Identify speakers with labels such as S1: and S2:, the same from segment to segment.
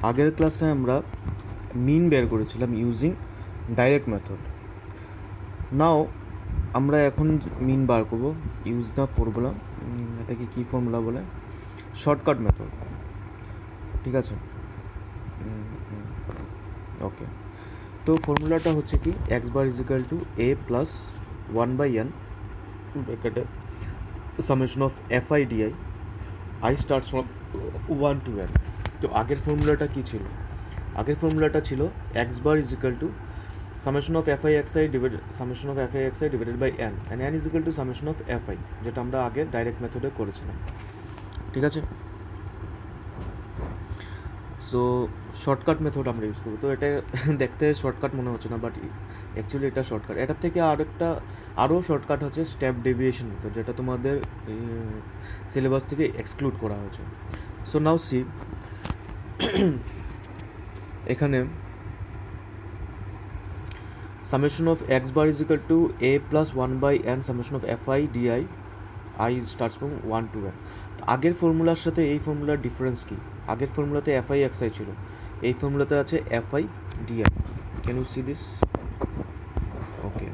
S1: আগের ক্লাসে আমরা মিন বের করেছিলাম ইউজিং ডাইরেক্ট মেথড। নাও আমরা এখন মিন বার করব ইউজ দ্য ফর্মুলা। এটাকে কী ফর্মুলা বলে? শর্টকাট মেথড, ঠিক আছে? ওকে, তো ফর্মুলাটা হচ্ছে কি, x bar is equal to a plus 1/n ব্র্যাকেটে summation of f i d i i starts from 1 to n। তো আগের ফর্মুলাটা কী ছিল? আগের ফর্মুলাটা ছিল x bar is equal to summation of f i x i divided by n, and n is equal to summation of f i, যেটা আমরা আগে ডাইরেক্ট মেথডে করেছিলাম, ঠিক আছে? সো শর্টকাট মেথড আমরা ইউজ করবো। তো এটা দেখতে শর্টকাট মনে হচ্ছে না, বাট অ্যাকচুয়ালি এটা শর্টকাট। এটার থেকে আরও শর্টকাট হচ্ছে স্টেপ ডেভিয়েশন মেথড, যেটা তোমাদের সিলেবাস থেকে এক্সক্লুড করা হয়েছে। সো নাও সি, এখানে summation of x bar is equal to a plus 1/n summation of f i d i i starts from 1 to n। আগের ফর্মুলার সাথে এই ফর্মুলার ডিফারেন্স কি? আগের ফর্মুলাতে এফ আই এক্স আই ছিল, এই ফর্মুলাতে আছে f i d i. Can you see this? Okay,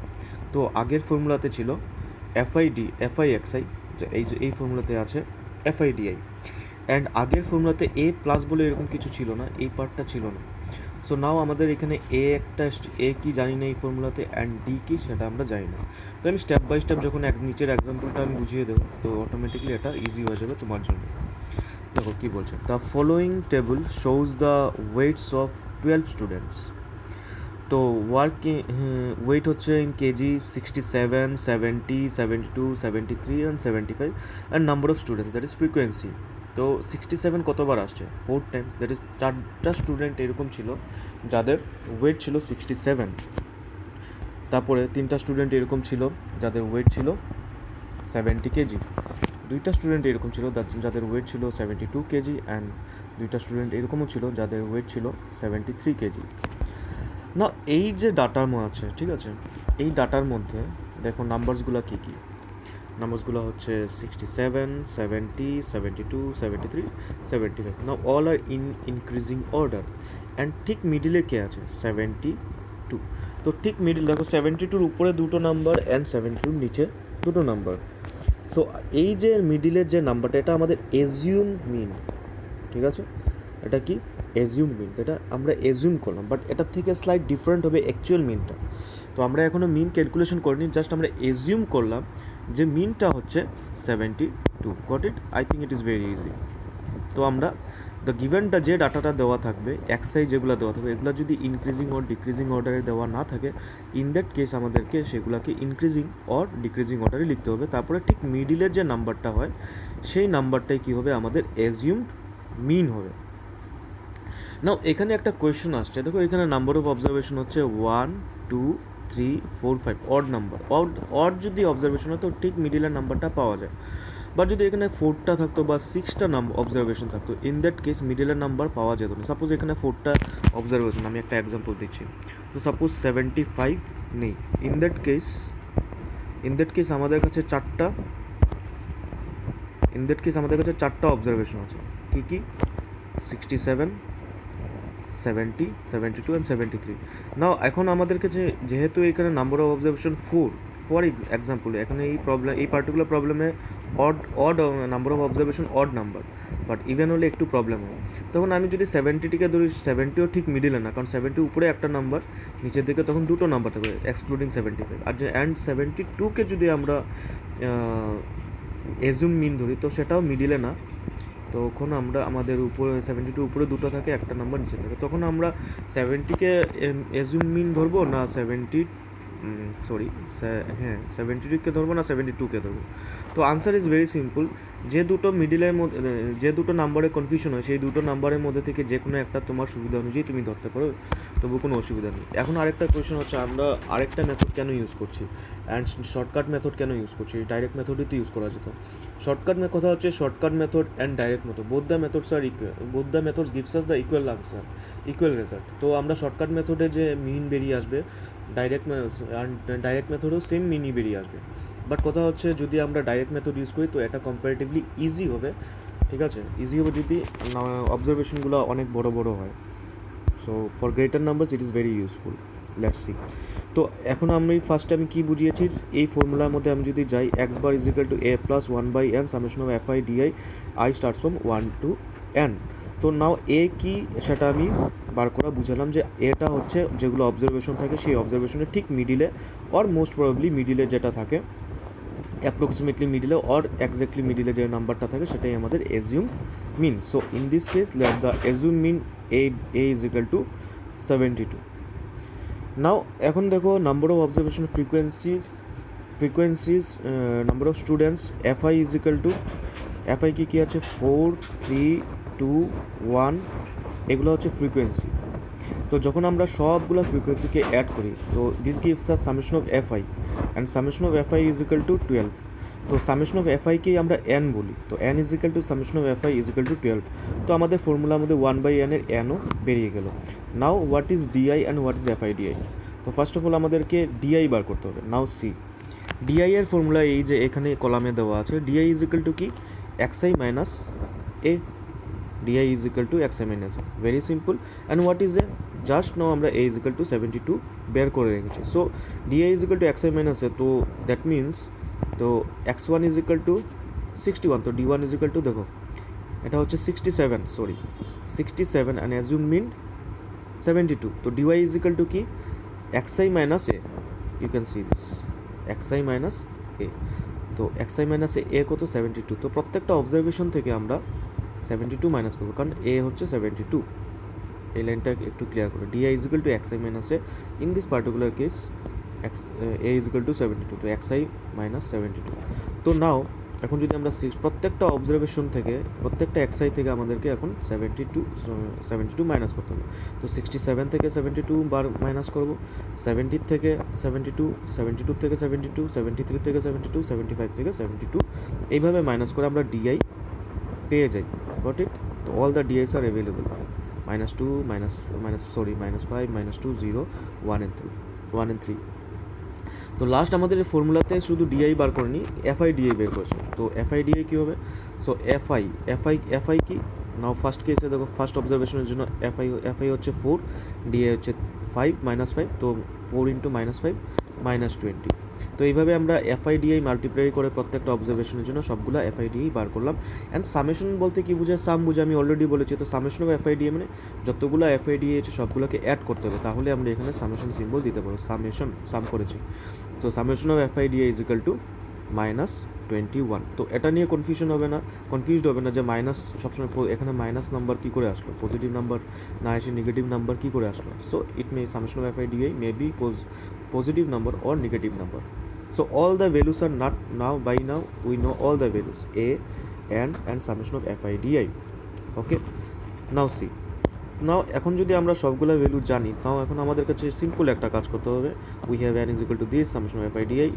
S1: তো আগের ফর্মুলাতে ছিল এফ আই এক্স আই, এই ফর্মুলাতে আছে এফ আই ডিআই। অ্যান্ড আগের ফর্মুলাতে এ প্লাস বলে এরকম কিছু ছিল না, এই পার্টটা ছিল না। সো নাও আমাদের এখানে এ কি জানি না এই ফর্মুলাতে, অ্যান্ড ডি কি সেটা আমরা জানি না। তো আমি স্টেপ বাই স্টেপ যখন নিচের এক্সাম্পলটা আমি বুঝিয়ে দেবো, তো অটোমেটিকলি এটা ইজি হয়ে যাবে তোমার জন্য। দেখো কী বলছে, the following table shows the weights of 12 students. তো ওয়েট হচ্ছে ইন কেজি 67, 70, 72, 73 অ্যান্ড 75, অ্যান্ড number of students, that is frequency. তো 67 কতবার আসছে? 4 টাইমস, দ্যাট ইজ 4টা স্টুডেন্ট এরকম ছিল যাদের ওয়েট ছিল 67। তারপরে 3টা স্টুডেন্ট এরকম ছিল যাদের ওয়েট ছিল 70 কেজি। 2টা স্টুডেন্ট এরকম ছিল যাদের ওয়েট ছিল 72 কেজি, অ্যান্ড 2টা স্টুডেন্ট এরকমও ছিল যাদের ওয়েট ছিল 73 কেজি। না, এই যে ডাটার আছে, ঠিক আছে, এই ডাটার মধ্যে দেখো নাম্বারসগুলো কী কী। নাম্বারসগুলো হচ্ছে 67, 70, 72, 73, 75। নাও all R increasing order, and ঠিক মিডিলে কে আছে? 72। তো ঠিক মিডিল দেখো, 72-র উপরে দুটো নাম্বার অ্যান্ড 72-র নিচে দুটো নাম্বার। সো এই যে মিডিলের যে নাম্বারটা, এটা আমাদের এজিউম মিন, ঠিক আছে? এটা কি? এজিউম মিন। এটা আমরা এজিউম করলাম, বাট এটার থেকে স্লাইড ডিফারেন্ট হবে অ্যাকচুয়াল মিনটা। তো আমরা এখনও মিন ক্যালকুলেশন করিনি, জাস্ট আমরা এজিউম করলাম যে মিনটা হচ্ছে 72। Got it? I think it is very easy. তো আমরা দ্য গিভেনটা যে ডাটাটা দেওয়া থাকবে, এক্সাই যেগুলো দেওয়া থাকবে, এগুলো যদি ইনক্রিজিং অর ডিক্রিজিং অর্ডারে দেওয়া না থাকে, ইন দ্যাট কেস আমাদেরকে সেগুলোকে ইনক্রিজিং অর ডিক্রিজিং অর্ডারে লিখতে হবে। তারপরে ঠিক মিডিলের যে নাম্বারটা হয়, সেই নাম্বারটাই কী হবে? আমাদের এজিউমড মিন হবে। নাও এখানে একটা কোয়েশ্চেন আসছে, দেখো এখানে নাম্বার অফ অবজারভেশন হচ্ছে 1, 2, 3, 4, 5, অড নাম্বার। অড যদি অবজারভেশন হয় তো ঠিক মিডিলের নাম্বারটা পাওয়া যায়। বাট যদি এখানে 4টা থাকতো বা 6টা অবজারভেশন থাকতো, ইন দ্যাট কেস মিডিলের নাম্বার পাওয়া যেত না। সাপোজ এখানে 4টা অবজারভেশন, আমি একটা এক্সাম্পল দিচ্ছি। তো সাপোজ 75 নেই, ইন দ্যাট কেস আমাদের কাছে চারটা অবজারভেশন আছে। কী কী? 67, 70, 72 অ্যান্ড 73। নাও এখন আমাদের কাছে যেহেতু এখানে number of observation 4, for example এখানে এই পার্টিকুলার প্রবলেমে odd number of observation odd number, but even হলে একটু প্রবলেম হয়। তখন আমি যদি 70টিকে ধরি, 70ও ঠিক মিডিলে না, কারণ 70 উপরে একটা নাম্বার, নিচের দিকে তখন দুটো নাম্বার থাকবে এক্সক্লুডিং 75। আর যে অ্যান্ড 72কে যদি আমরা এজুম মিন ধরি, তো সেটাও মিডিলে না, তখন আমরা আমাদের উপরে 72 উপরে দুটো থাকে, একটা নাম্বার নিচে থাকে। তখন আমরা 70কে এজুম মিন ধরবো না 72কে ধরবো না 72কে ধরবো। তো আনসার ইজ ভেরি সিম্পল। যে দুটো মিডিলের মধ্যে, যে দুটো নাম্বারে কনফিউশন হয়, সেই দুটো নাম্বারের মধ্যে থেকে যে কোনো একটা তোমার সুবিধা অনুযায়ী তুমি ধরতে পারো, তবু কোনো অসুবিধা নেই। এখন আরেকটা কোয়েশ্চেন হচ্ছে, আমরা আরেকটা মেথড কেন ইউজ করছি, অ্যান্ড শর্টকাট মেথড কেন ইউজ করছি? ডাইরেক্ট মেথডই তো ইউজ করা যেত। কথা হচ্ছে shortcut method and direct method, both the methods are equal, both the methods gives us the equal answer, equal result. তো আমরা শর্টকাট মেথডে যে মিন বেরিয়ে আসবে, ডাইরেক্ট মেথডেও সেম মিনই বেরিয়ে আসবে। বাট কথা হচ্ছে, যদি আমরা ডাইরেক্ট মেথড ইউজ করি তো এটা কম্পারেটিভলি ইজি হবে ঠিক আছে, ইজি হবে যদি অবজারভেশনগুলো অনেক বড় বড় হয়। So for greater numbers it is very useful. Let's see. তো এখন ফার্স্টে আমি কি বুঝিয়েছি, এই ফর্মুলার মধ্যে আমি যদি যাই x bar is equal to a plus one by n summation of f i d i, i starts from one to n. তো নাও এ কি সেটা আমি বার করা বুঝালাম যে এটা হচ্ছে যেগুলো অবজারভেশন থাকে সেই অবজারভেশনের ঠিক মিডিলে অর মোস্ট প্রবাবলি মিডিলে যেটা থাকে, অ্যাপ্রক্সিমেটলি মিডিলে অর এক্স্যাক্টলি মিডিলে যে নাম্বারটা থাকে সেটাই আমাদের assume mean. So in this case let the assume mean a is equal to 72. Now এখন দেখো number of observation frequencies number of students f i is equal to, f i কি আছে 4 3 2 1, এগুলো হচ্ছে ফ্রিকোয়েন্সি। তো যখন আমরা সবগুলো ফ্রিকোয়েন্সিকে অ্যাড করি তো this gives a summation of f I, and summation of f i is equal two 12। তো সামেশন অফ এফ আইকেই আমরা এন বলি, তো N is equal two summation of f i is equal two 12। তো আমাদের ফর্মুলার মধ্যে 1/n এর এনও বেরিয়ে গেল। Now what is d i and what is f i d i? তো ফার্স্ট অফ অল আমাদেরকে ডিআই বার করতে হবে। নাও সি, ডিআই এর ফর্মুলা এই যে এখানে কলামে দেওয়া আছে, ডিআই ইজ ইকুয়াল টু কি, x i minus a. D i is equal to x i minus a, very simple. And what is a, just now আমরা এ ইজ ইকুয়াল টু 72 বের করে রেখেছি। So d i is equal to x i minus a, তো that means তো x one is equal two 61, তো D one is equal two দেখো এটা হচ্ছে 67, সরি 67, অ্যান্ড অ্যাজিউম মিন 72। তো ডিওয়াই ইজ ইকুয়াল টু কি, x i minus a, you can see this x i minus a. তো x i minus এ কত, 72। তো প্রত্যেকটা অবজারভেশন থেকে আমরা 72 মাইনাস করবো, কারণ এ হচ্ছে 72। এই লাইনটা একটু ক্লিয়ার করো, d i is equal to x i minus a, in this particular case a is equal to 72, তো এক্সআই মাইনাস 72। তো নাও এখন যদি আমরা প্রত্যেকটা অবজারভেশন থেকে প্রত্যেকটা এক্সআই থেকে আমাদেরকে এখন 72 মাইনাস করতে হবে। তো 67 থেকে 72 বার মাইনাস করবো, 70 থেকে 72, 72 থেকে 72, 73 থেকে 72, 75 থেকে 72, এইভাবে মাইনাস করে আমরা ডিআই পেয়ে যাই। Got it? তো all the d is are available, -2 -5 -2 0 1 and 3 1 and 3। তো লাস্ট আমাদের ফর্মুলাতে শুধু ডিআই বার করেনি, এফআই ডিআই বের করেছে। তো এফআই ডিআই কী হবে? সো এফআই কি, নাও ফার্স্ট কেসে দেখো ফার্স্ট অবজারভেশনের জন্য এফআই হচ্ছে 4, ডিআই হচ্ছে 5 -5, তো 4 × -5 -20। তো এইভাবে আমরা এফআইডিআই মাল্টিপ্লাই করে প্রত্যেকটা অবজারভেশনের জন্য সবগুলো এফআইডিআই বার করলাম। অ্যান্ড সামেশন বলতে কি বোঝায়, সাম বোঝায়, আমি অলরেডি বলেছি। তো সামেশন অফ এফআইডিআই মানে যতগুলো এফআইডিআই আছে সবগুলোকে অ্যাড করতে হবে, তাহলে আমরা এখানে সামেশন সিম্বল দিতে পারবো। সাম করেছি। তো summation of FIDI is equal two -21। তো এটা নিয়ে কনফিউজড হবে না যে মাইনাস সবসময় এখানে মাইনাস নাম্বার কী করে আসলো, পজিটিভ নাম্বার না এসে নেগেটিভ নাম্বার কী করে আসলো। So it May summation of FIDI may be positive number or negative number. So all the values are not now we know all the values a and summation of fidi. Okay, now see, নাও এখন যদি আমরা সবগুলো value জানি, তাও এখন আমাদের কাছে simple একটা কাজ করতে হবে। We have n is equal to this summation of f i d i.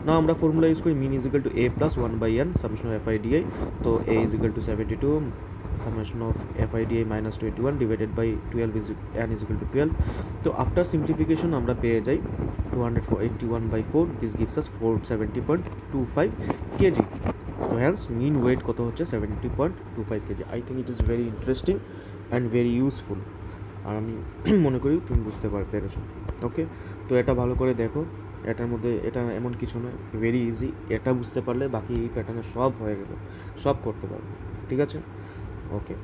S1: Now আমরা ফর্মুলা ইউজ করি mean is equal to a plus 1/n summation of f i d i. তো a is equal to 72 summation of FIDI minus 21 divided by 12 is n is equal to 12. তো after simplification আমরা পেয়ে যাই 281/4, this gives us 470.25 kg. তো hence mean weight কত হচ্ছে 70.25 kg. I think it is very interesting and very useful, আর আমি মনে করি তুমি বুঝতে পেরেছো। ওকে, তো এটা ভালো করে দেখো, এটার মধ্যে এটা এমন কিছু নয়, ভেরি ইজি। এটা বুঝতে পারলে বাকি এই প্যাটার্নে সব হয়ে গেল, সব করতে পারবে। ঠিক আছে, ওকে।